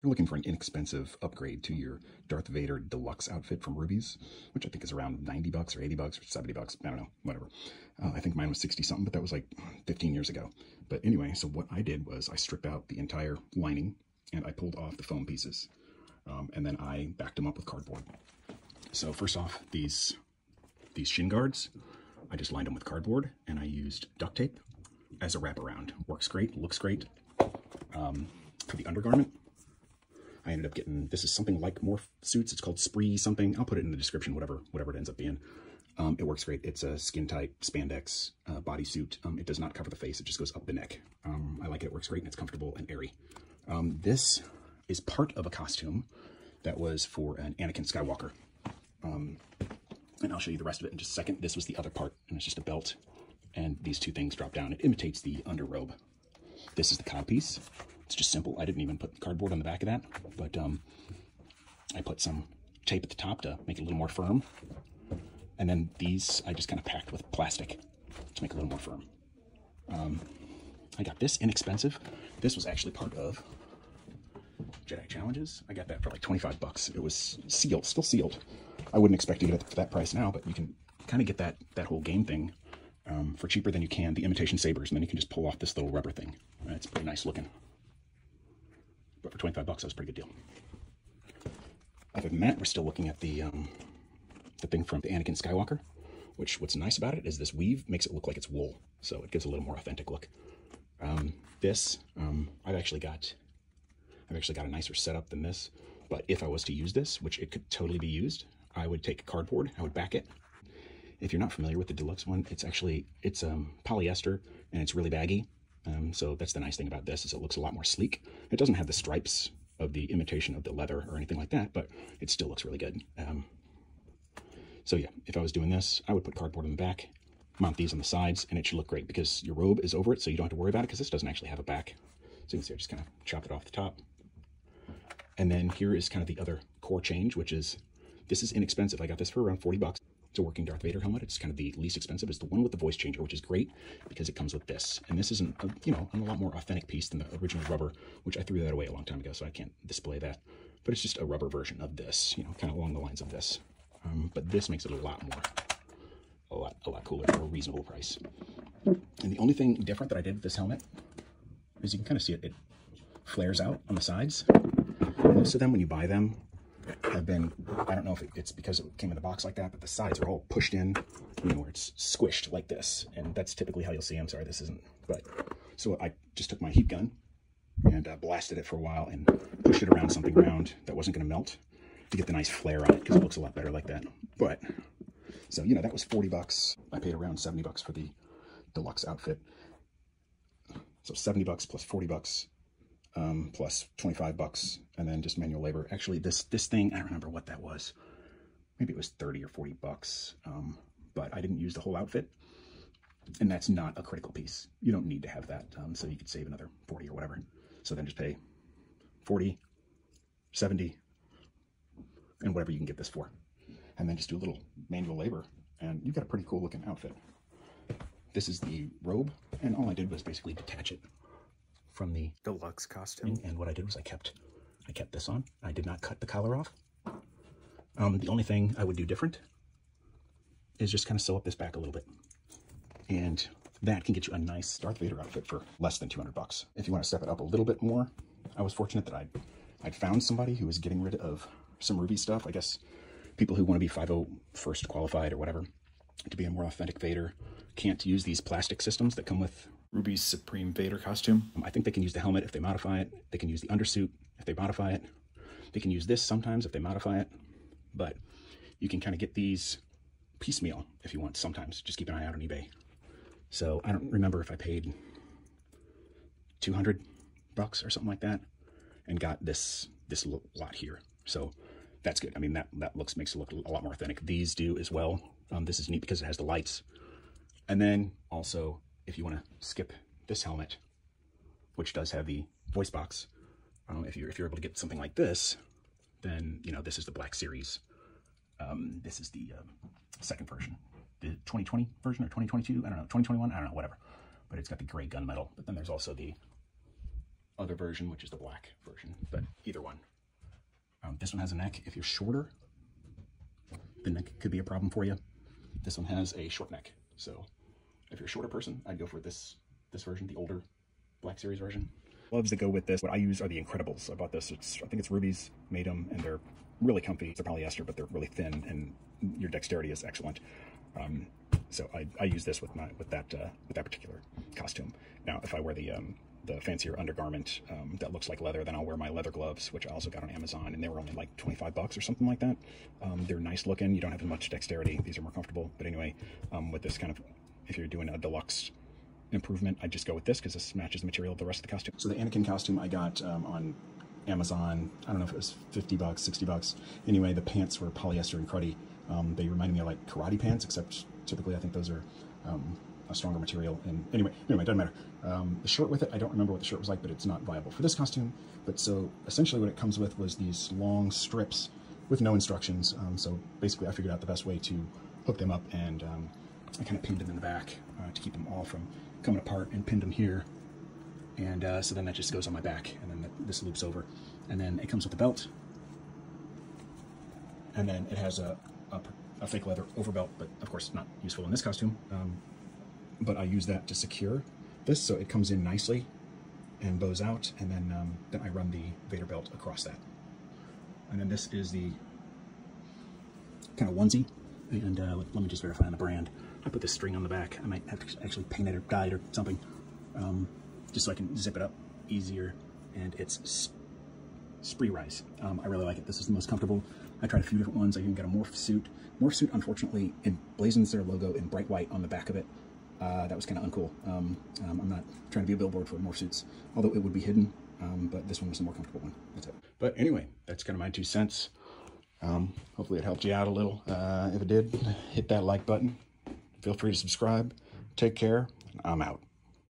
You're looking for an inexpensive upgrade to your Darth Vader Deluxe outfit from Rubies, which I think is around 90 bucks or 80 bucks or 70 bucks. I don't know, whatever. I think mine was 60 something, but that was like 15 years ago. But anyway, so what I did was I stripped out the entire lining and I pulled off the foam pieces. And then I backed them up with cardboard. So first off, these shin guards, I just lined them with cardboard and I used duct tape as a wraparound. Works great, looks great. For the undergarment, I ended up getting, this is something like Morph Suits. It's called Spree something. I'll put it in the description, whatever it ends up being. It works great. It's a skin tight spandex bodysuit. It does not cover the face. It just goes up the neck. I like it. It works great and it's comfortable and airy. This is part of a costume that was for an Anakin Skywalker. And I'll show you the rest of it in just a second. This was the other part, and it's just a belt, and these two things drop down. It imitates the underrobe. This is the cod piece. It's just simple. I didn't even put cardboard on the back of that, but I put some tape at the top to make it a little more firm. And then these I just kind of packed with plastic to make it a little more firm. I got this inexpensive. This was actually part of Jedi Challenges. I got that for like 25 bucks. It was sealed, still sealed. I wouldn't expect to get it for that price now, but you can kind of get that whole game thing for cheaper than you can the imitation sabers, and then you can just pull off this little rubber thing. It's pretty nice looking. But for 25 bucks, that was a pretty good deal. Other than that, we're still looking at the thing from the Anakin Skywalker, which what's nice about it is this weave makes it look like it's wool, so it gives a little more authentic look. I've actually got a nicer setup than this, but if I was to use this, which it could totally be used, I would take cardboard, I would back it. If you're not familiar with the Deluxe one, it's polyester and it's really baggy. So that's the nice thing about this, is it looks a lot more sleek. It doesn't have the stripes of the imitation of the leather or anything like that, but it still looks really good. So yeah, if I was doing this, I would put cardboard on the back, mount these on the sides, and it should look great because your robe is over it, so you don't have to worry about it because this doesn't actually have a back. So you can see I just kind of chopped it off the top. And then here is kind of the other core change, which is, this is inexpensive. I got this for around 40 bucks. It's a working Darth Vader helmet. It's kind of the least expensive. It's the one with the voice changer, which is great because it comes with this. And this is a lot more authentic piece than the original rubber, which I threw that away a long time ago, so I can't display that. But it's just a rubber version of this, kind of along the lines of this. But this makes it a lot cooler for a reasonable price. And the only thing different that I did with this helmet is you can kind of see it flares out on the sides. Most of them, when you buy them, have been, I don't know if it's because it came in the box like that, but the sides are all pushed in, where it's squished like this. And that's typically how you'll see them. Sorry, this isn't, but so I just took my heat gun and blasted it for a while and pushed it around something round that wasn't going to melt to get the nice flare on it, because it looks a lot better like that. But so, that was 40 bucks. I paid around 70 bucks for the Deluxe outfit. So 70 bucks plus 40 bucks. Plus 25 bucks, and then just manual labor. Actually, this thing, I don't remember what that was. Maybe it was 30 or 40 bucks, but I didn't use the whole outfit, and that's not a critical piece. You don't need to have that, so you could save another 40 or whatever. So then just pay 40, 70, and whatever you can get this for. And then just do a little manual labor, and you've got a pretty cool looking outfit. This is the robe, and all I did was basically detach it from the Deluxe costume. And what I did was I kept this on. I did not cut the collar off. The only thing I would do different is just kind of sew up this back a little bit. And that can get you a nice Darth Vader outfit for less than 200 bucks. If you want to step it up a little bit more, I was fortunate that I'd found somebody who was getting rid of some Ruby stuff. I guess people who want to be 501st qualified or whatever to be a more authentic Vader can't use these plastic systems that come with Ruby's Supreme Vader costume. I think they can use the helmet if they modify it. They can use the undersuit if they modify it. They can use this sometimes if they modify it. But you can kind of get these piecemeal if you want sometimes. Just keep an eye out on eBay. So I don't remember if I paid 200 bucks or something like that and got this lot here. So that's good. I mean, that makes it look a lot more authentic. These do as well. This is neat because it has the lights. And then also, if you want to skip this helmet, which does have the voice box, if you're able to get something like this, then this is the Black Series. This is the second version, the 2020 version or 2022. I don't know, 2021. I don't know, whatever. But it's got the gray gunmetal. But then there's also the other version, which is the black version, but either one. This one has a neck. If you're shorter, the neck could be a problem for you. This one has a short neck. So if you're a shorter person, I'd go for this version, the older Black Series version. Gloves that go with this, what I use are the Incredibles. I bought this, I think it's Rubies made them, and they're really comfy. They're polyester, but they're really thin, and your dexterity is excellent. So I use this with that particular costume. Now, if I wear the fancier undergarment that looks like leather, then I'll wear my leather gloves, which I also got on Amazon, and they were only like 25 bucks or something like that. They're nice looking. You don't have as much dexterity. These are more comfortable. But anyway, with this kind of, if you're doing a deluxe improvement, I just go with this because this matches the material of the rest of the costume. So the Anakin costume I got on Amazon. I don't know if it was 50 bucks, 60 bucks. Anyway, the pants were polyester and cruddy. They reminded me of like karate pants, except typically I think those are a stronger material. And anyway, it doesn't matter. The shirt with it, I don't remember what the shirt was like, but it's not viable for this costume. But so essentially what it comes with was these long strips with no instructions. So basically I figured out the best way to hook them up, and I kind of pinned them in the back to keep them all from coming apart, and pinned them here. And so then that just goes on my back, and then this loops over. And then it comes with a belt. And then it has a fake leather overbelt, but of course not useful in this costume. But I use that to secure this, so it comes in nicely and bows out, and then I run the Vader belt across that. And then this is the kind of onesie, and let me just verify on the brand. I put this string on the back. I might have to actually paint it or dye it or something, just so I can zip it up easier. And it's Spree Rise. I really like it. This is the most comfortable. I tried a few different ones. I even got a morph suit. Morph suit, unfortunately, emblazons their logo in bright white on the back of it. That was kind of uncool. I'm not trying to be a billboard for morph suits, although it would be hidden, but this one was the more comfortable one. That's it. But anyway, that's kind of my 2 cents. Hopefully it helped you out a little. If it did, hit that like button. Feel free to subscribe. Take care. I'm out.